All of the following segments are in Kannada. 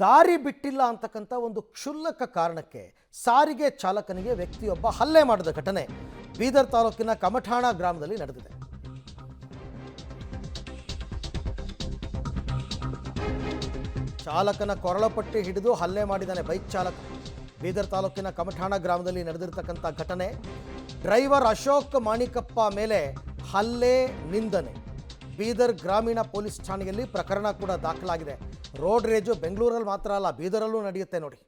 ದಾರಿ ಬಿಟ್ಟಿಲ್ಲ ಅಂತಕ್ಕಂಥ ಒಂದು ಕ್ಷುಲ್ಲಕ ಕಾರಣಕ್ಕೆ ಸಾರಿಗೆ ಚಾಲಕನಿಗೆ ವ್ಯಕ್ತಿಯೊಬ್ಬ ಹಲ್ಲೆ ಮಾಡಿದ ಘಟನೆ ಬೀದರ್ ತಾಲೂಕಿನ ಕಮಠಾಣ ಗ್ರಾಮದಲ್ಲಿ ನಡೆದಿದೆ. ಚಾಲಕನ ಕೊರಳಪಟ್ಟಿ ಹಿಡಿದು ಹಲ್ಲೆ ಮಾಡಿದ್ದಾನೆ ಬೈಕ್ ಚಾಲಕ. ಬೀದರ್ ತಾಲೂಕಿನ ಕಮಠಾಣ ಗ್ರಾಮದಲ್ಲಿ ನಡೆದಿರತಕ್ಕಂಥ ಘಟನೆ. ಡ್ರೈವರ್ ಅಶೋಕ್ ಮಾಣಿಕಪ್ಪ ಮೇಲೆ ಹಲ್ಲೆ, ನಿಂದನೆ. ಬೀದರ್ ಗ್ರಾಮೀಣ ಪೊಲೀಸ್ ಠಾಣೆಯಲ್ಲಿ ಪ್ರಕರಣ ಕೂಡ ದಾಖಲಾಗಿದೆ. ರೋಡ್ ರೇಜು ಬೆಂಗಳೂರಲ್ಲಿ ಮಾತ್ರ ಅಲ್ಲ, ಬೀದರಲ್ಲೂ ನಡೆಯುತ್ತೆ ನೋಡಿ.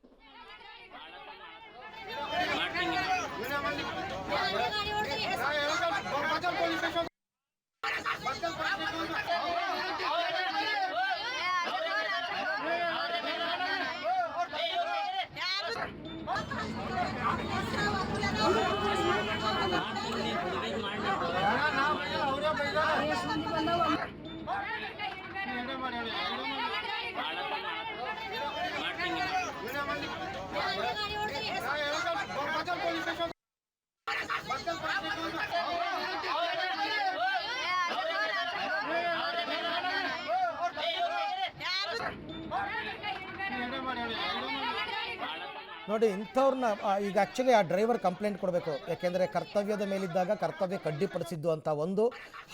ನೋಡಿ, ಇಂಥವ್ರನ್ನ ಈಗ ಆ್ಯಕ್ಚುಲಿ ಆ ಡ್ರೈವರ್ ಕಂಪ್ಲೇಂಟ್ ಕೊಡಬೇಕು. ಯಾಕೆಂದರೆ ಕರ್ತವ್ಯದ ಮೇಲಿದ್ದಾಗ ಕರ್ತವ್ಯ ಕಡ್ಡಿಪಡಿಸಿದ್ದು ಅಂತ ಒಂದು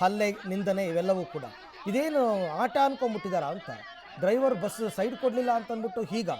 ಹಲ್ಲೆ, ನಿಂದನೆ ಇವೆಲ್ಲವೂ ಕೂಡ. ಇದೇನು ಆಟ ಅನ್ಕೊಂಡ್ಬಿಟ್ಟಿದಾರ ಅಂತ. ಡ್ರೈವರ್ ಬಸ್ ಸೈಡ್ ಕೊಡಲಿಲ್ಲ ಅಂತಂದ್ಬಿಟ್ಟು ಹೀಗ